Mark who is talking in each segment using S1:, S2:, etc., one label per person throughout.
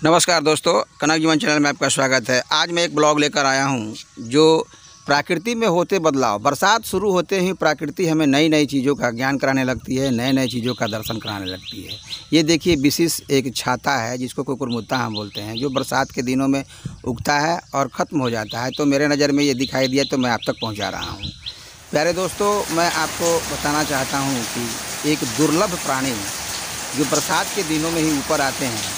S1: नमस्कार दोस्तों, कनक जीवन चैनल में आपका स्वागत है। आज मैं एक ब्लॉग लेकर आया हूं जो प्रकृति में होते बदलाव। बरसात शुरू होते ही प्रकृति हमें नई नई चीज़ों का ज्ञान कराने लगती है, नए नए चीज़ों का दर्शन कराने लगती है। ये देखिए, विशेष एक छाता है जिसको कुकुरमुत्ता हम बोलते हैं, जो बरसात के दिनों में उगता है और ख़त्म हो जाता है। तो मेरे नज़र में ये दिखाई दिया तो मैं आप तक पहुँचा रहा हूँ। प्यारे दोस्तों, मैं आपको बताना चाहता हूँ कि एक दुर्लभ प्राणी जो बरसात के दिनों में ही ऊपर आते हैं,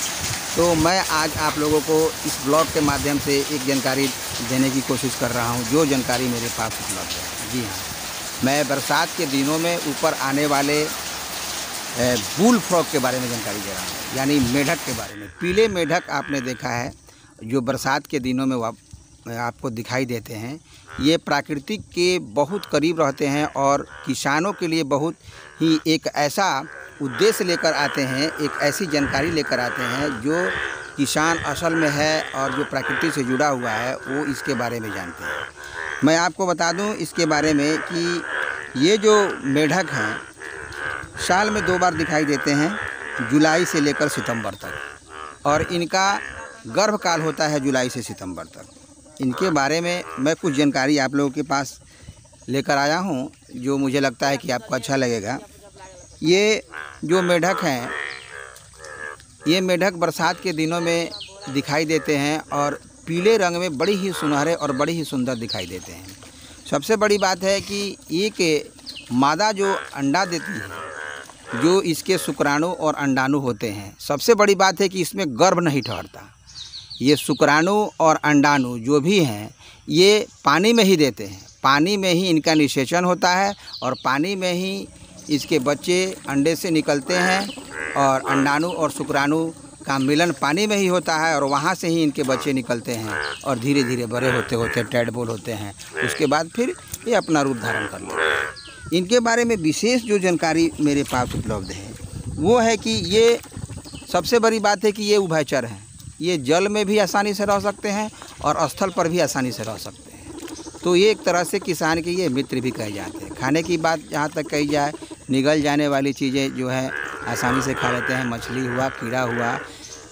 S1: तो मैं आज आप लोगों को इस ब्लॉग के माध्यम से एक जानकारी देने की कोशिश कर रहा हूं, जो जानकारी मेरे पास उपलब्ध है। जी हाँ, मैं बरसात के दिनों में ऊपर आने वाले बुल फ्रॉग के बारे में जानकारी दे रहा हूं, यानी मेढक के बारे में। पीले मेढक आपने देखा है जो बरसात के दिनों में आपको दिखाई देते हैं। ये प्रकृति के बहुत करीब रहते हैं और किसानों के लिए बहुत ही एक ऐसा उद्देश्य लेकर आते हैं, एक ऐसी जानकारी लेकर आते हैं जो किसान असल में है और जो प्रकृति से जुड़ा हुआ है वो इसके बारे में जानते हैं। मैं आपको बता दूं इसके बारे में कि ये जो मेढक हैं साल में 2 बार दिखाई देते हैं, जुलाई से लेकर सितंबर तक, और इनका गर्भकाल होता है जुलाई से सितंबर तक। इनके बारे में मैं कुछ जानकारी आप लोगों के पास लेकर आया हूं जो मुझे लगता है कि आपको अच्छा लगेगा। ये जो मेढक हैं, ये मेढक बरसात के दिनों में दिखाई देते हैं और पीले रंग में बड़ी ही सुनहरे और बड़ी ही सुंदर दिखाई देते हैं। सबसे बड़ी बात है कि एक मादा जो अंडा देती है, जो इसके शुक्राणु और अंडाणु होते हैं, सबसे बड़ी बात है कि इसमें गर्भ नहीं ठहरता। ये शुक्राणु और अंडाणु जो भी हैं ये पानी में ही देते हैं, पानी में ही इनका निषेचन होता है और पानी में ही इसके बच्चे अंडे से निकलते हैं और अंडाणु और शुक्राणु का मिलन पानी में ही होता है और वहाँ से ही इनके बच्चे निकलते हैं और धीरे धीरे बड़े होते होते टैडपोल होते हैं। उसके बाद फिर ये अपना रूप धारण कर लेते हैं। इनके बारे में विशेष जो जानकारी मेरे पास उपलब्ध है वो है कि ये सबसे बड़ी बात है कि ये उभयचर हैं। ये जल में भी आसानी से रह सकते हैं और स्थल पर भी आसानी से रह सकते हैं। तो ये एक तरह से किसान के ये मित्र भी कहे जाते हैं। खाने की बात जहाँ तक कही जाए, निगल जाने वाली चीज़ें जो है आसानी से खा लेते हैं। मछली हुआ, कीड़ा हुआ,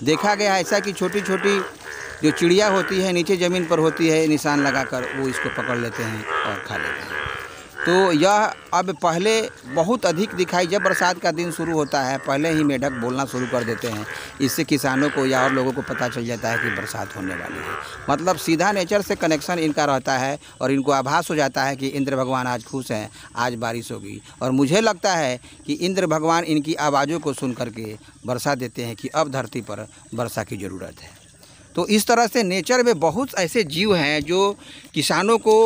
S1: देखा गया ऐसा कि छोटी छोटी जो चिड़िया होती है नीचे ज़मीन पर होती है, निशान लगाकर वो इसको पकड़ लेते हैं और खा लेते हैं। तो यह अब पहले बहुत अधिक दिखाई, जब बरसात का दिन शुरू होता है पहले ही मेढक बोलना शुरू कर देते हैं। इससे किसानों को या और लोगों को पता चल जाता है कि बरसात होने वाली है। मतलब सीधा नेचर से कनेक्शन इनका रहता है और इनको आभास हो जाता है कि इंद्र भगवान आज खुश हैं, आज बारिश होगी। और मुझे लगता है कि इंद्र भगवान इनकी आवाज़ों को सुन करके वर्षा देते हैं कि अब धरती पर वर्षा की ज़रूरत है। तो इस तरह से नेचर में बहुत ऐसे जीव हैं जो किसानों को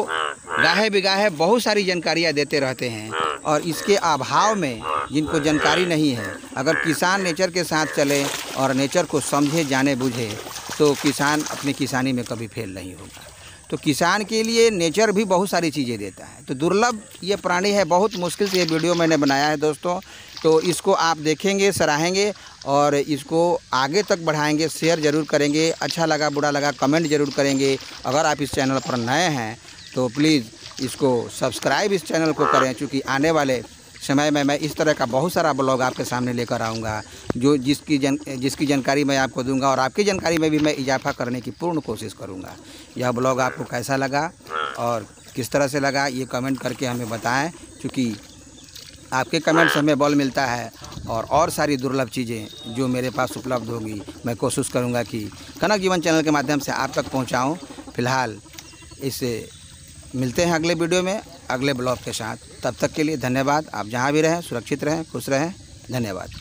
S1: गाहे बिगाहे बहुत सारी जानकारियाँ देते रहते हैं, और इसके अभाव में जिनको जानकारी नहीं है, अगर किसान नेचर के साथ चले और नेचर को समझे, जाने बुझे, तो किसान अपनी किसानी में कभी फेल नहीं होगा। तो किसान के लिए नेचर भी बहुत सारी चीज़ें देता है। तो दुर्लभ ये प्राणी है, बहुत मुश्किल से ये वीडियो मैंने बनाया है दोस्तों। तो इसको आप देखेंगे, सराहेंगे और इसको आगे तक बढ़ाएंगे, शेयर ज़रूर करेंगे। अच्छा लगा बुरा लगा कमेंट ज़रूर करेंगे। अगर आप इस चैनल पर नए हैं तो प्लीज़ इसको सब्सक्राइब इस चैनल को करें, क्योंकि आने वाले समय में मैं इस तरह का बहुत सारा ब्लॉग आपके सामने लेकर आऊँगा, जो जिसकी जानकारी मैं आपको दूंगा और आपकी जानकारी में भी मैं इजाफा करने की पूर्ण कोशिश करूँगा। यह ब्लॉग आपको कैसा लगा और किस तरह से लगा ये कमेंट करके हमें बताएं, क्योंकि आपके कमेंट से हमें बल मिलता है और सारी दुर्लभ चीज़ें जो मेरे पास उपलब्ध होगी मैं कोशिश करूँगा कि कनक जीवन चैनल के माध्यम से आप तक पहुँचाऊँ। फिलहाल इससे मिलते हैं अगले वीडियो में अगले ब्लॉग के साथ। तब तक के लिए धन्यवाद। आप जहाँ भी रहें सुरक्षित रहें, खुश रहें। धन्यवाद।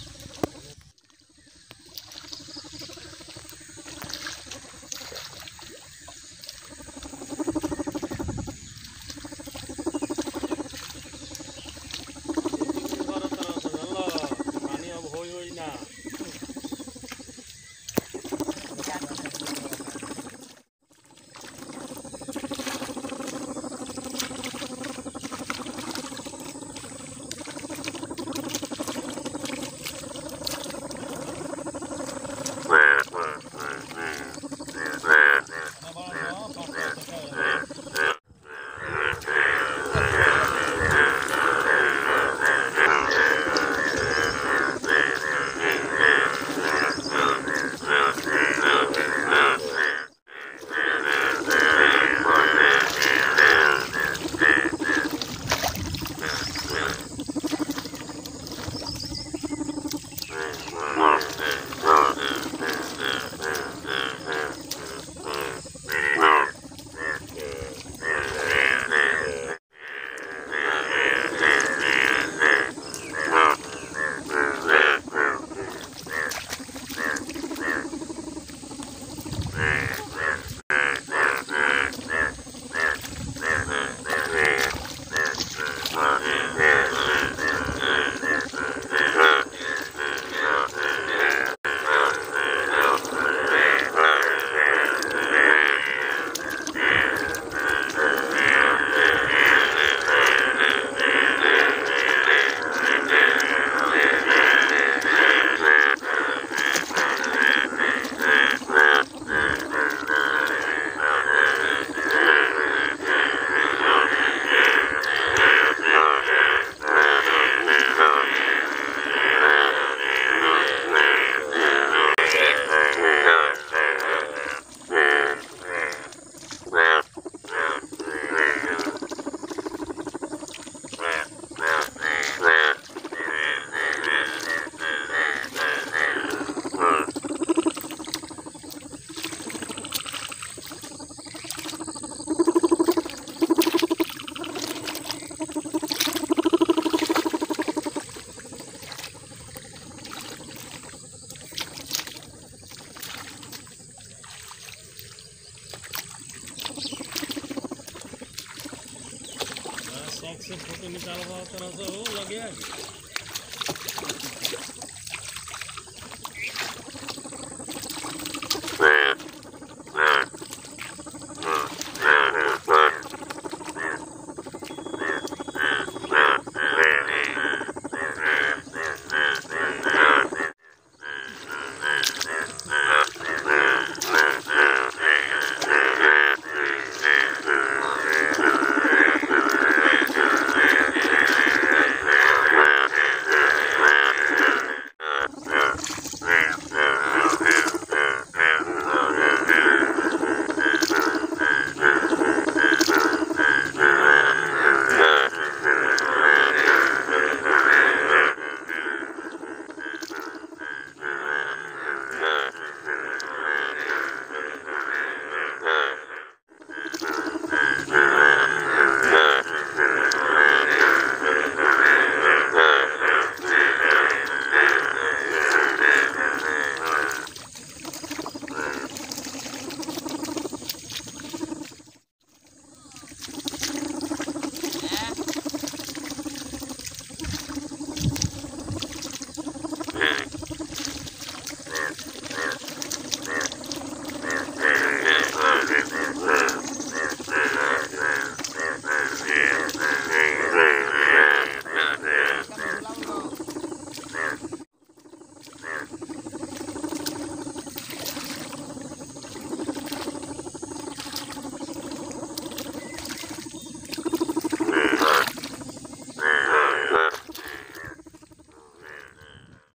S2: से फोटो निकालवा तरह से हो लगे